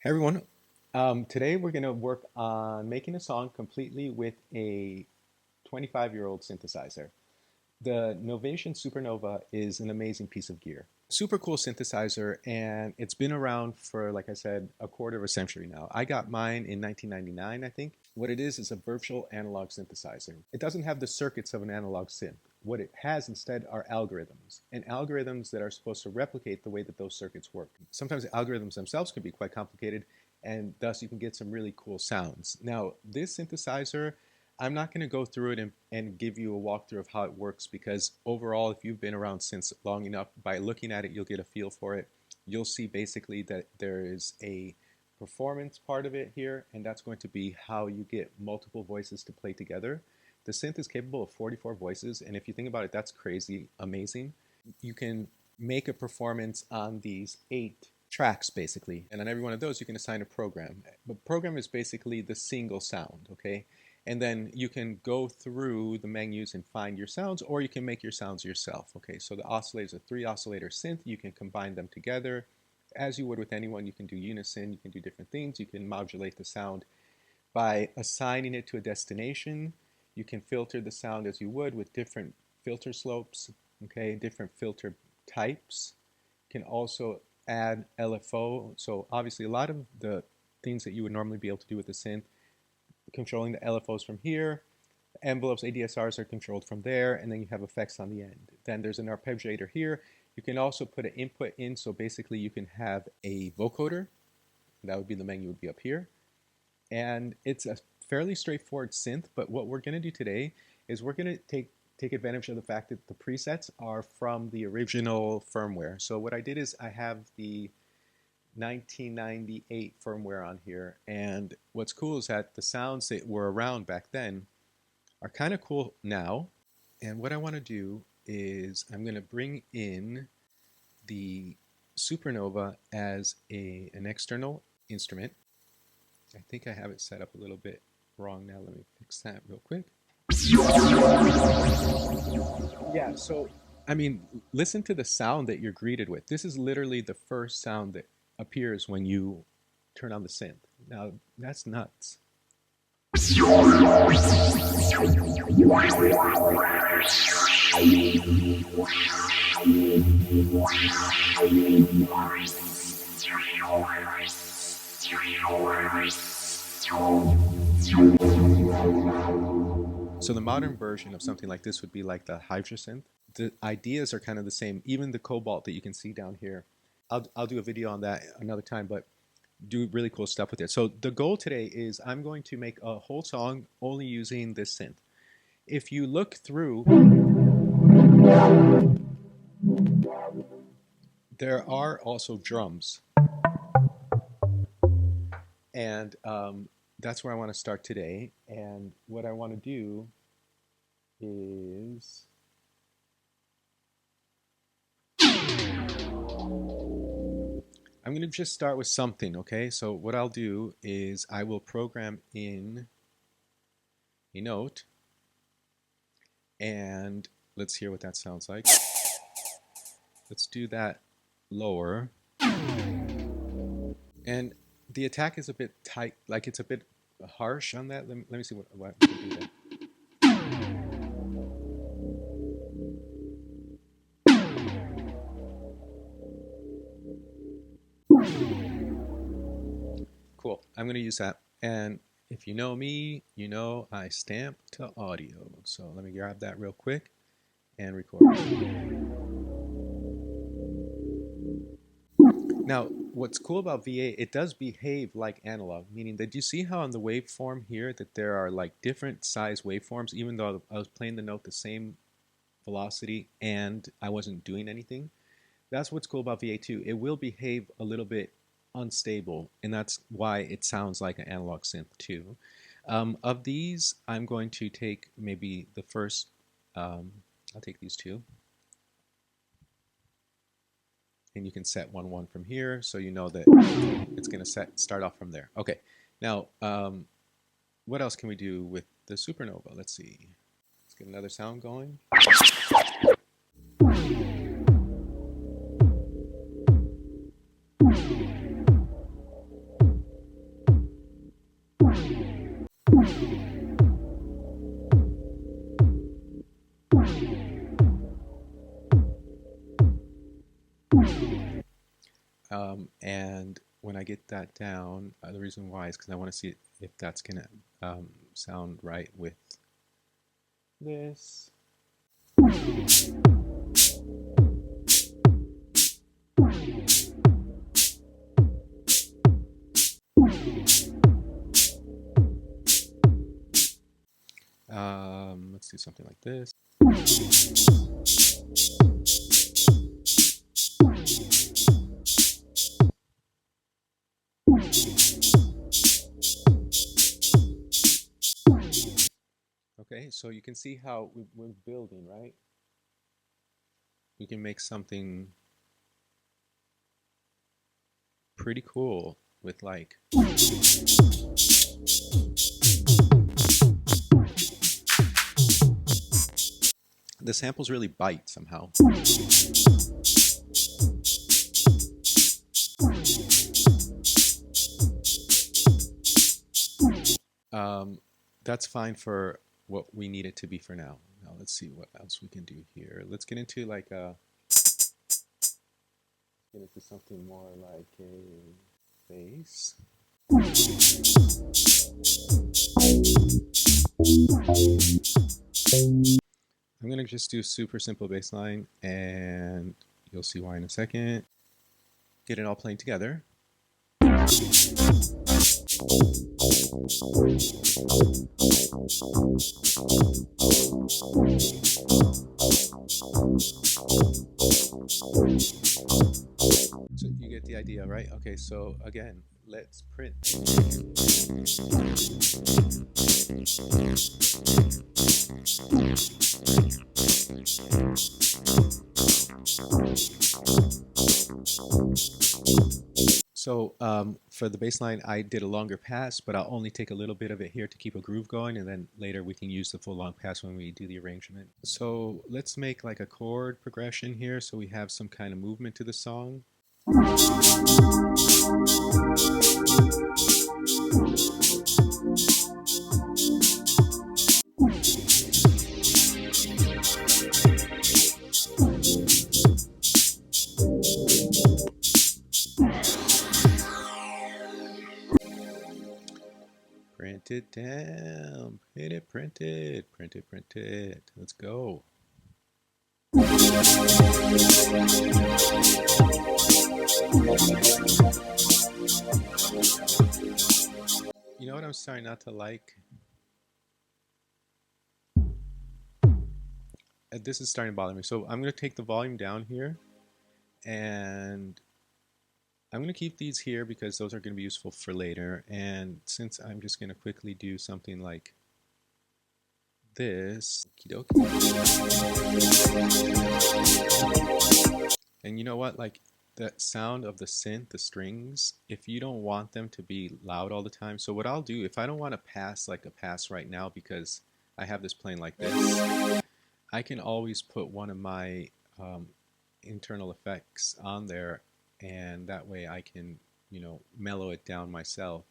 Hey everyone. Today we're going to work on making a song completely with a 25-year-old synthesizer. The Novation Supernova is an amazing piece of gear. Super cool synthesizer, and it's been around for, like I said, a quarter of a century now. I got mine in 1999, I think. What it is a virtual analog synthesizer. It doesn't have the circuits of an analog synth. What it has instead are algorithms, and algorithms that are supposed to replicate the way that those circuits work. Sometimes the algorithms themselves can be quite complicated, and thus you can get some really cool sounds. Now, this synthesizer, I'm not going to go through it and give you a walkthrough of how it works, because overall, if you've been around synths long enough, by looking at it, you'll get a feel for it. You'll see basically that there is a performance part of it here, and that's going to be how you get multiple voices to play together. The synth is capable of 44 voices, and if you think about it, that's crazy amazing. You can make a performance on these 8 tracks, basically, and on every one of those, you can assign a program. The program is basically the single sound, okay? And then you can go through the menus and find your sounds, or you can make your sounds yourself, okay? So the oscillators are 3 oscillator synth. You can combine them together. As you would with anyone, you can do unison, you can do different things. You can modulate the sound by assigning it to a destination. You can filter the sound as you would with different filter slopes, okay, different filter types. You can also add LFO. So obviously a lot of the things that you would normally be able to do with the synth, controlling the LFOs from here, envelopes, ADSRs are controlled from there, and then you have effects on the end. Then there's an arpeggiator here. You can also put an input in, so basically you can have a vocoder. That would be the menu, would be up here. And it's a fairly straightforward synth, but what we're going to do today is we're going to take advantage of the fact that the presets are from the original firmware. So what I did is I have the 1998 firmware on here, and what's cool is that the sounds that were around back then are kind of cool now. And what I want to do is I'm going to bring in the Supernova as an external instrument. I think I have it set up a little bit wrong now. Let me fix that real quick. Yeah, so I mean, listen to the sound that you're greeted with. This is literally the first sound that appears when you turn on the synth. Now, that's nuts. So the modern version of something like this would be like the Hydra synth. The ideas are kind of the same. Even the Cobalt that you can see down here, I'll do a video on that another time, but do really cool stuff with it. So the goal today is I'm going to make a whole song only using this synth. If you look through, there are also drums. And that's where I want to start today. And what I want to do is I'm going to just start with something, okay? So what I'll do is I will program in a note, and let's hear what that sounds like. Let's do that lower. And the attack is a bit tight, like it's a bit harsh on that. Let me see what we can do there. Cool, I'm going to use that. And if you know me, you know I stamp to audio. So let me grab that real quick and record. Now, what's cool about VA, it does behave like analog, meaning that you see how on the waveform here that there are like different size waveforms, even though I was playing the note the same velocity and I wasn't doing anything. That's what's cool about VA too. It will behave a little bit unstable, and that's why it sounds like an analog synth too. Of these, I'm going to take maybe the first, I'll take these 2. And you can set 1-1 from here, so you know that it's going to start off from there. Okay, now what else can we do with the Supernova? Let's see. Let's get another sound going. when I get that down, the reason why is because I want to see if that's gonna sound right with this. Let's do something like this. Okay, so you can see how we're building, right? We can make something pretty cool with like the samples really bite somehow. That's fine for what we need it to be for now. Now let's see what else we can do here. Let's get into like get into something more like a bass. I'm gonna just do super simple bass line, and you'll see why in a second. Get it all playing together. So you get the idea, right? Okay, so again, let's print. So for the bass line, I did a longer pass, but I'll only take a little bit of it here to keep a groove going, and then later we can use the full long pass when we do the arrangement. So let's make like a chord progression here so we have some kind of movement to the song. Print it down, hit it, print it, print it, print it. Let's go. You know what I'm starting not to like? This is starting to bother me. So I'm going to take the volume down here, and I'm going to keep these here because those are going to be useful for later. And since I'm just going to quickly do something like this, and you know what, like the sound of the synth, the strings, if you don't want them to be loud all the time, so what I'll do, if I don't want to pass like a pass right now because I have this playing like this, I can always put one of my internal effects on there, and that way I can, you know, mellow it down myself.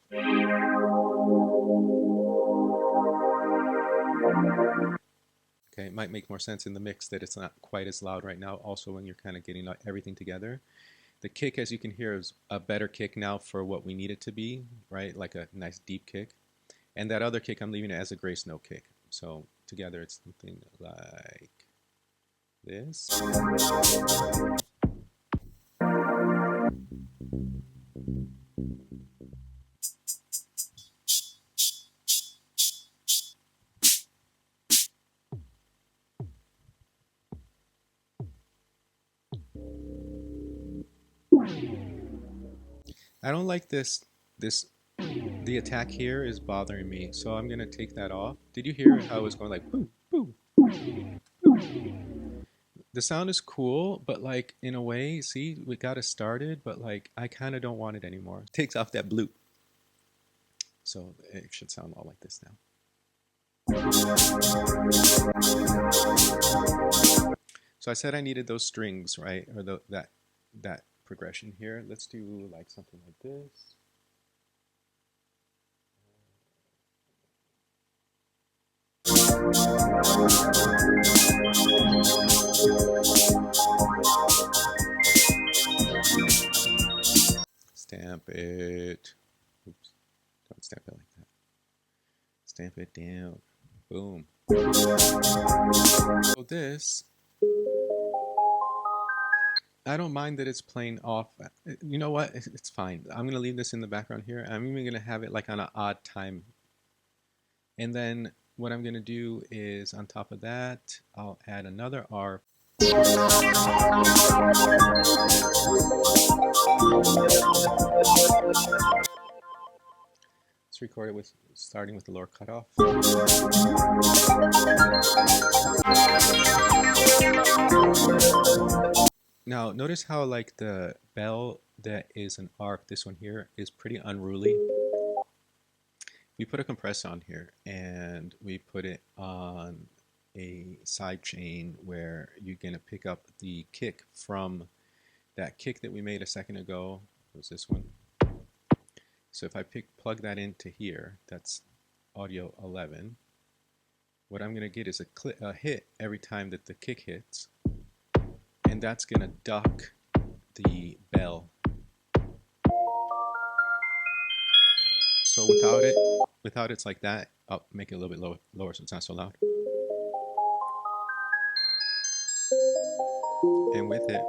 Okay, it might make more sense in the mix that it's not quite as loud right now, also when you're kind of getting everything together. The kick, as you can hear, is a better kick now for what we need it to be, right? Like a nice deep kick. And that other kick, I'm leaving it as a grace note kick. So together it's something like this. I don't like this, the attack here is bothering me, so I'm gonna take that off. Did you hear how it was going like boom, boom, boom? The sound is cool, but like in a way, see, we got it started, but like I kind of don't want it anymore. It takes off that bloop. So it should sound all like this now. So I said I needed those strings, right? Or that progression here. Let's do like something like this. Stand stamp it. Oops, don't stamp it like that. Stamp it down. Boom. So this, I don't mind that it's playing off. You know what? It's fine. I'm going to leave this in the background here. I'm even going to have it like on an odd time. And then what I'm going to do is on top of that, I'll add another ARP. Let's record it with starting with the lower cutoff. Now notice how like the bell that is an ARP, this one here, is pretty unruly. We put a compressor on here and we put it on a side chain where you're going to pick up the kick from that kick that we made a second ago. It was this one. So if I plug that into here, that's audio 11. What I'm going to get is a hit every time that the kick hits, and that's going to duck the bell. So without it's like that. I'll make it a little bit lower so it's not so loud. And with it,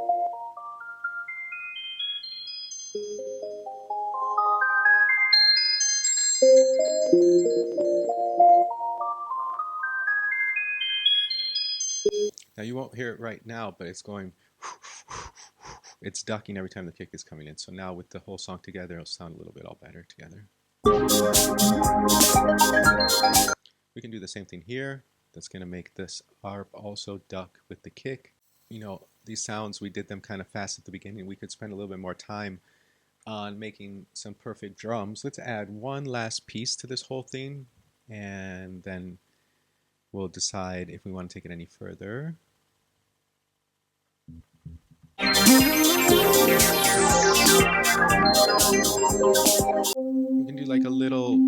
now you won't hear it right now, but it's going, it's ducking every time the kick is coming in. So now with the whole song together, it'll sound a little bit all better together. We can do the same thing here. That's going to make this ARP also duck with the kick. You know, these sounds, we did them kind of fast at the beginning. We could spend a little bit more time on making some perfect drums. Let's add one last piece to this whole thing, and then we'll decide if we want to take it any further. We can do like a little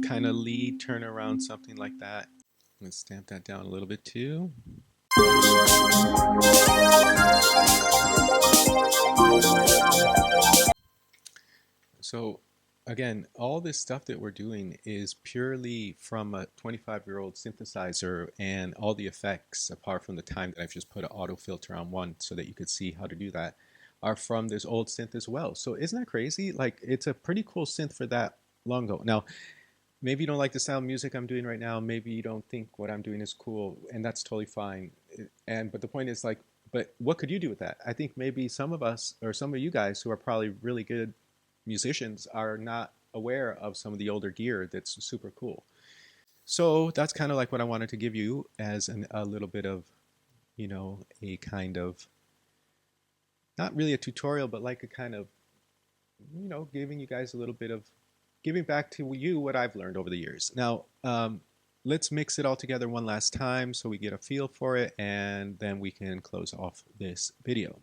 kind of lead turnaround, something like that. Let's stamp that down a little bit too. So again, all this stuff that we're doing is purely from a 25-year-old synthesizer, and all the effects, apart from the time that I've just put an auto filter on one so that you could see how to do that, are from this old synth as well. So isn't that crazy? Like, it's a pretty cool synth for that long ago. Now, maybe you don't like the style of music I'm doing right now. Maybe you don't think what I'm doing is cool, and that's totally fine. But the point is, like, but what could you do with that? I think maybe some of us, or some of you guys who are probably really good musicians, are not aware of some of the older gear that's super cool. So that's kind of like what I wanted to give you as a little bit of, you know, a kind of, not really a tutorial, but like a kind of, you know, giving you guys a little bit of, giving back to you what I've learned over the years. Now, let's mix it all together one last time so we get a feel for it, and then we can close off this video.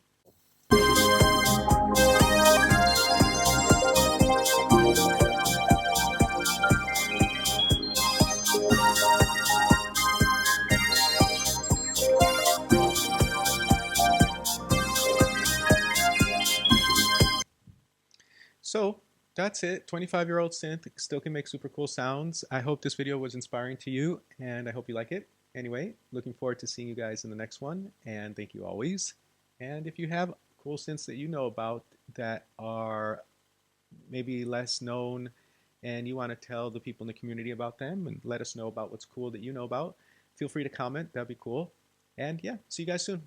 So that's it. 25-year-old synth still can make super cool sounds. I hope this video was inspiring to you, and I hope you like it. Anyway, looking forward to seeing you guys in the next one, and thank you always. And if you have cool synths that you know about that are maybe less known, and you want to tell the people in the community about them and let us know about what's cool that you know about, feel free to comment. That'd be cool. And yeah, see you guys soon.